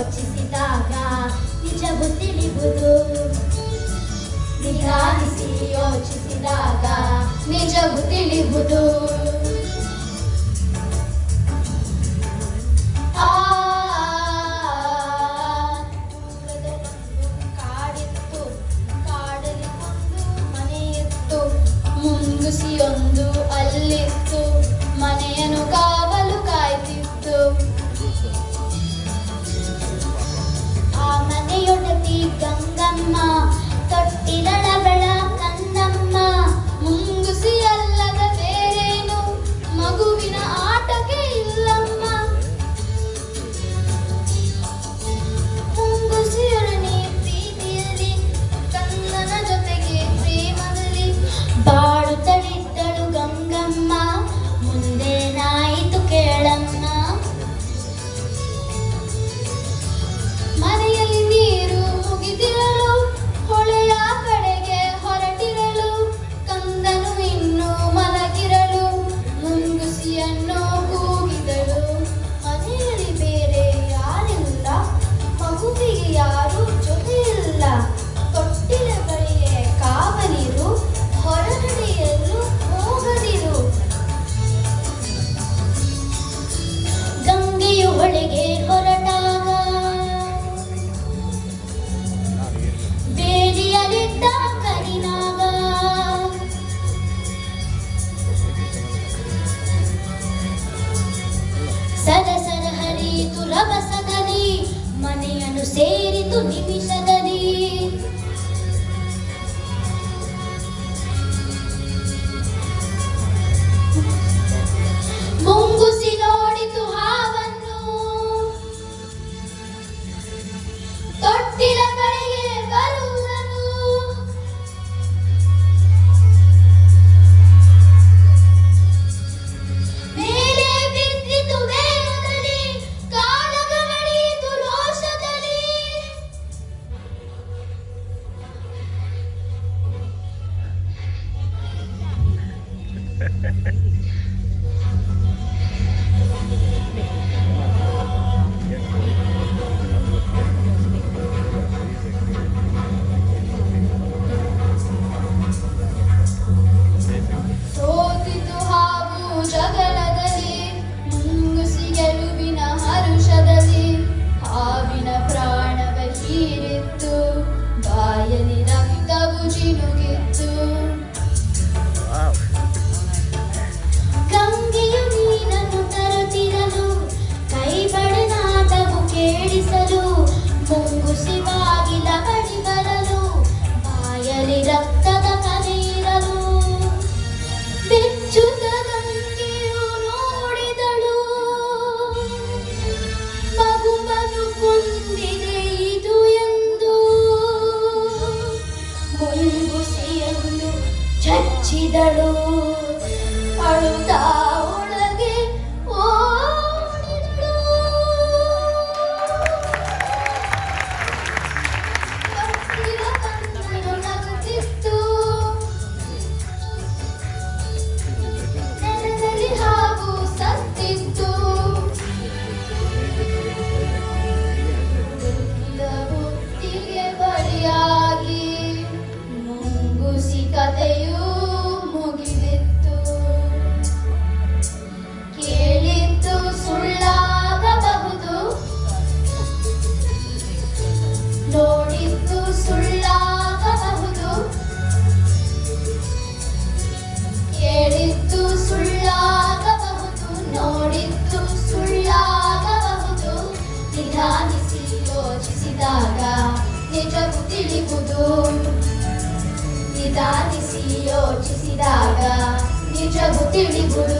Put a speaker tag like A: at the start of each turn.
A: ಯೋಚಿಸಿದಾಗ ನಿಜವು ತಿಳಿಯುವುದು. ನಿಧಾನಿಸಿ ಯೋಚಿಸಿದಾಗ ನಿಜವು ತಿಳಿಯುವುದು. ಕಾಡಿತ್ತು, ಕಾಡಲಿ ಒಂದು ಮನೆಯಿತ್ತು, ಮುಂಗುಸಿಯೊಂದು ಅಲ್ಲಿತ್ತು, ಮನೆಯನ್ನು ಕಾವಲು ಕಾಯ್ತಿತ್ತು. ಆ ಮನೆಯೊಡತಿ ಗಂಗಮ್ಮ, ತೊಟ್ಟಿಲಳಬಳ ಕಂದಮ್ಮ, ಮುಂಗುಸಿ ಅಲ್ಲದ ಬೇರೇನು ಮಗುವಿನ ಆಟಕ್ಕೆ ಇಲ್ಲಮ್ಮ. ಮುಂಗುಸಿಯೊಡನೆ ಪ್ರೀತಿಯಲ್ಲಿ, ಕಂದನ ಜೊತೆಗೆ ಪ್ರೇಮದಲ್ಲಿ ಬಾಳುತ್ತಲಿದ್ದಳು ಗಂಗಮ್ಮ. ಮುಂದೇನಾಯಿತು ಕೇಳಮ್ಮ. ಮನೆಯಲ್ಲಿ ನೀರು ಮುಗಿದಿರಲು, ಹೊಳೆಯ ಕಡೆಗೆ ಹೊರಟಿರಲು, ಕಂದನು ಇನ್ನೂ ಮಲಗಿರಲು ಮುಂಗುಸಿಯನ್ನು ಕೂಗಿದಳು. ಮನೆಯಲ್ಲಿ ಬೇರೆ ಯಾರಿಲ್ಲ, ಮಗುವಿಗೆ ಯಾರೂ ಜೊತೆಯಿಲ್ಲ, ತೊಟ್ಟಿಲ ಬಳಿಯೇ ಕಾವಲಿರು, ಹೊರಗಡೆಯಲ್ಲೂ ಹೋಗದಿರು. ಗಂಗೆಯು ಹೊಳೆಗೆ ಹೊರಟಾಗ ಬೇಲಿಯಲ್ಲಿದ್ದ ಕರಿನಾಗ, ಸರಸರ ಹರಿಯಿತು ರಭಸದಲ್ಲಿ, ಮನೆಯನ್ನು ಸೇರಿತು ನಿಮಿಷದಲ್ಲಿ. ಮುಂಗುಸಿ ನೋಡಿತು ಹಾವನ್ನು, ತೊಟ್ಟಿಲ ಬಳಿಗೆ ಬರುವುದನು. ಮೇಲೆ ಬಿದ್ದಿತು ವೇಗದಲ್ಲಿ, ಕಾಳಗ ಬಡಿಯಿತು ರೋಷದಲ್ಲಿ. ಸೋತಿತು ಹಾವು ಜಗಳದಲ್ಲಿ, ಮುಂಗುಸಿ ಗೆಲುವಿನ ಹರುಷದಲ್ಲಿ. ಹಾವಿನ ಪ್ರಾಣವ ಹೀರಿತ್ತು, ಬಾಯಲ್ಲಿ ರಕ್ತವು ಜಿನುಗಿತ್ತು. ಗಂಗೆಯು ನೀರನ್ನು ತರುತ್ತಿರಲು, ಕೈ ಬಡನಾದವು ಕೇಳಿಸಲು, ಮುಂಗುಸಿ ಬಾಗಿಲ ಬಳಿ ಬರಲು, ಬಾಯಲ್ಲಿ ರಕ್ತದ ಕನೀರಲು. ಬೆಚ್ಚುತ ಗಂಗೆಯು ನೋಡಿದಳು, ಮಗುವನ್ನು ಕೊಂದಿದೆ ಇದು ಎಂದು. ಮುಂಗುಸಿಯನ್ನು ಚಚ್ಚಿದಳು, ಅಳುತ್ತಾ ಒಳಗೆ ಓಡಿದಳು. ತೊಟ್ಟಿಲ ಕಂದನು ನಗುತ್ತಿತ್ತು, ನೆಲದಲ್ಲಿ ಹಾವು ಸತ್ತಿತ್ತು. ಹೊತ್ತಿಗೆ ಬಲಿಯಾಗಿ ಮುಂಗುಸಿ ಕಥೆಯು ಮುಗಿದಿತ್ತು. ಕೇಳಿದ್ದು ಸುಳ್ಳಾಗಬಹುದು, ನೋಡಿದ್ದು ಸುಳ್ಳಾಗಬಹುದು, ಕೇಳಿದ್ದು ಸುಳ್ಳಾಗಬಹುದು, ನೋಡಿದ್ದು ಸುಳ್ಳಾಗಬಹುದು. ನಿಧಾನಿಸಿ ಯೋಚಿಸಿದಾಗ ನಿಜವು ತಿಳಿಯುವುದು. ನಿಧಾನಿಸಿ ಯೋಚಿಸಿದಾಗ ನಿಜವು ತಿಳಿಯುವುದು.